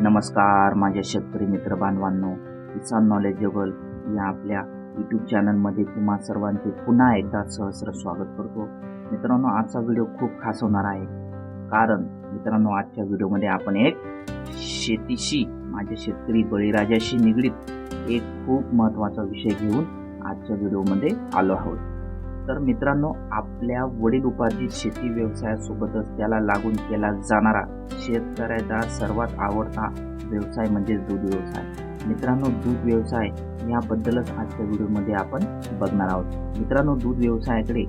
नमस्कार माझ्या शेतकरी मित्र बांधवांनो, किसान नॉलेजेबल या आपल्या यूट्यूब चॅनलमध्ये तुम्हा सर्वांचे पुन्हा एकदा सहस्र स्वागत करतो. मित्रांनो, आजचा व्हिडिओ खूप खास होणार आहे. कारण मित्रांनो, आजच्या व्हिडिओमध्ये आपण एक शेतीशी, माझ्या शेतकरी बळीराजाशी निगडीत एक खूप महत्त्वाचा विषय घेऊन आजच्या व्हिडिओमध्ये आलो आहोत. तर मित्रांनो, आपल्या वडील उपार्जित शेती व्यवसायासोबतच त्याला लागून केला जाणारा शेतकऱ्याचा सर्वात आवडता व्यवसाय म्हणजे दूध व्यवसाय. मित्रांनो, दूध व्यवसाय याबद्दलच आजच्या व्हिडिओमध्ये आपण बघणार आहोत. मित्रांनो, दूध व्यवसायाकडे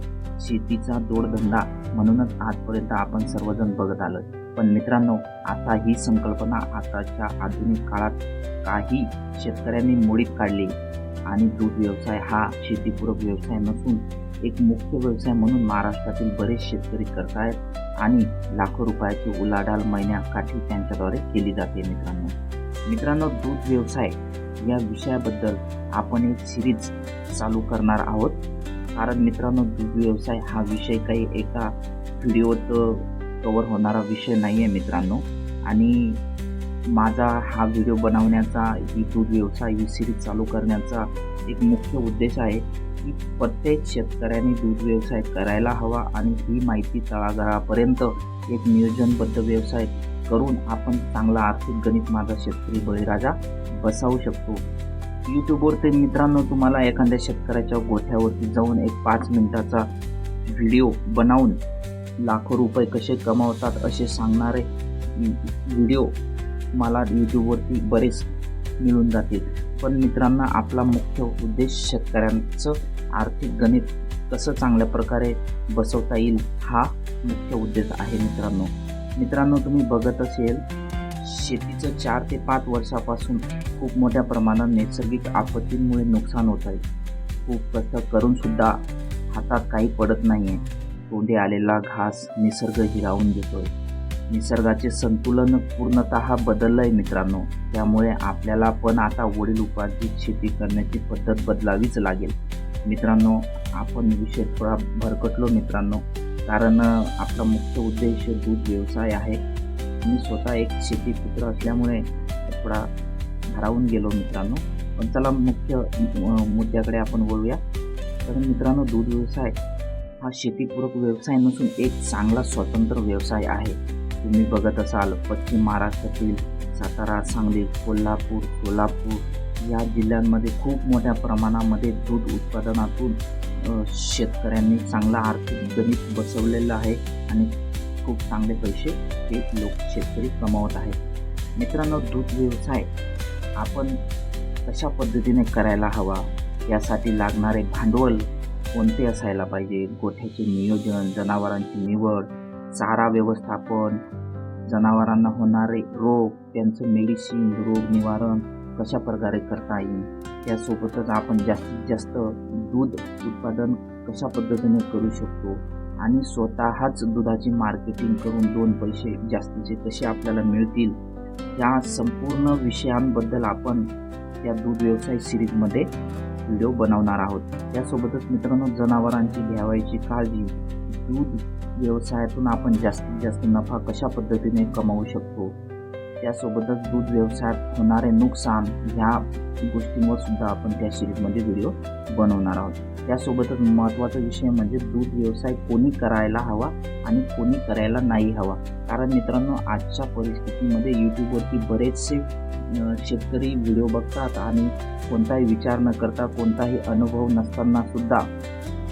शेतीचा जोडधंदा म्हणूनच आजपर्यंत आपण सर्वजण बघत आलो. पण मित्रांनो, आता ही संकल्पना आताच्या आधुनिक काळात काही शेतकऱ्यांनी मोडीत काढली आणि दूध व्यवसाय हा शेतीपूरक व्यवसाय नसून एक मुख्य व्यवसाय म्हणून महाराष्ट्रातील बरेच शेतकरी करतायत आणि लाखो रुपयाची उलाढाल महिन्याकाठी त्यांच्याद्वारे केली जाते. मित्रांनो, दूध व्यवसाय या विषयाबद्दल आपण एक सिरीज चालू करणार आहोत. कारण मित्रांनो, दूध व्यवसाय हा विषय काही एका व्हिडिओत कव्हर होणारा विषय नाही आहे मित्रांनो. आणि माझा हा व्हिडिओ बनवण्याचा, ही दूध व्यवसाय ही सिरीज चालू करण्याचा एक मुख्य उद्देश आहे की प्रत्येक शेतकऱ्यांनी दूध व्यवसाय करायला हवा आणि ही माहिती तळागाळापर्यंत एक नियोजनबद्ध व्यवसाय करून आपण चांगला आर्थिक गणित माझा शेतकरी बळीराजा बसवू शकतो. यूट्यूबवर ते मित्रांनो, तुम्हाला एखाद्या शेतकऱ्याच्या गोठ्यावरती जाऊन एक 5 मिनिटाचा व्हिडिओ बनवून लाखो रुपये कसे कमावतात असे सांगणारे व्हिडिओ मला यूट्यूबवरती बरेच मिळून जातील. पण मित्रांनो, आपला मुख्य उद्देश शेतकऱ्यांचं आर्थिक गणित कसं चांगल्या प्रकारे बसवता येईल हा मुख्य उद्देश आहे. मित्रांनो, तुम्ही बघत असेल, शेतीचं 4 ते 5 वर्षापासून खूप मोठ्या प्रमाणात नैसर्गिक आपत्तींमुळे नुकसान होत आहे. खूप कष्ट करून सुद्धा हातात काही पडत नाही आहे. तोंडी आलेला घास निसर्ग हिरावून घेतोय. निसर्गाचे संतुलन पूर्णतः बदललं आहे मित्रांनो. त्यामुळे आपल्याला पण आता वडील उपार्जित शेती करण्याची पद्धत बदलावीच लागेल. मित्रांनो, आपण विषय थोडा भरकटलो मित्रांनो, कारण आपला मुख्य उद्देश दूध व्यवसाय आहे. मी स्वतः एक शेतीपुत्र असल्यामुळे थोडा भारावून गेलो मित्रांनो. पण चला मुख्य मुद्द्याकडे आपण वळूया. तर मित्रांनो, दूध व्यवसाय हा शेतीपूरक व्यवसाय नसून एक चांगला स्वतंत्र व्यवसाय आहे. तुम्ही बघत असाल, पश्चिम महाराष्ट्रातील सातारा, सांगली, कोल्हापूर, सोलापूर या जिल्ह्यांमध्ये खूप मोठ्या प्रमाणामध्ये दूध उत्पादनातून शेतकऱ्यांनी चांगला आर्थिक गणित बसवलेलं आहे आणि खूप चांगले पैसे ते लोक शेतकरी कमावत आहेत. मित्रांनो, दूध व्यवसाय आपण कशा पद्धतीने करायला हवा, यासाठी लागणारे भांडवल कोणते असायला पाहिजे, गोठ्याचे नियोजन, जनावरांची निवड, चारा व्यवस्थापन, जनावरांना होणारे रोग, त्यांचं मेडिसिन, रोग निवारण कशा प्रकारे करता येईल, त्यासोबतच आपण जास्तीत जास्त दूध उत्पादन कशा पद्धतीने करू शकतो आणि स्वतःच दुधाची मार्केटिंग करून 2 पैसे जास्तीचे कसे आपल्याला मिळतील, या संपूर्ण विषयांबद्दल आपण त्या दूध व्यवसाय सिरीजमध्ये व्हिडिओ बनवणार आहोत. त्यासोबतच मित्रांनो, जनावरांची घ्यावायची काळजी, दूध व्यवसायातून आपण जास्तीत जास्त नफा कशा पद्धतीने कमावू शकतो, त्यासोबतच दूध व्यवसायात होणारे नुकसान, ह्या गोष्टींवर सुद्धा आपण त्या सिरीजमध्ये व्हिडिओ बनवणार आहोत. त्यासोबतच महत्त्वाचा विषय म्हणजे दूध व्यवसाय कोणी करायला हवा आणि कोणी करायला नाही हवा. कारण मित्रांनो, आजच्या परिस्थितीमध्ये यूट्यूबवरती बरेचसे शेतकरी व्हिडिओ बघतात आणि कोणताही विचार न करता, कोणताही अनुभव नसताना सुद्धा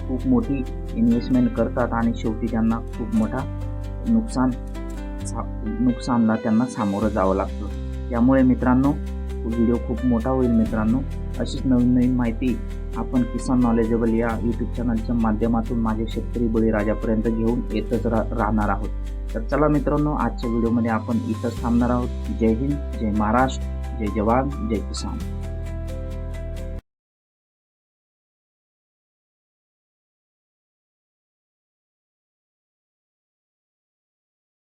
खूप मोठी इन्व्हेस्टमेंट करतात आणि शेवटी त्यांना खूप मोठा नुकसानला त्यांना सामोरं जावं लागतं. त्यामुळे मित्रांनो, व्हिडिओ खूप मोठा होईल मित्रांनो. अशीच नवीन माहिती आपण किसान नॉलेजेबल या यूट्यूब चॅनलच्या माध्यमातून माझ्या शेतकरी बळीराजापर्यंत घेऊन येतच राहणार आहोत. तर चला मित्रांनो, आजच्या व्हिडिओमध्ये आपण इथंच थांबणार आहोत. जय हिंद, जय महाराष्ट्र, जय जवान, जय किसान.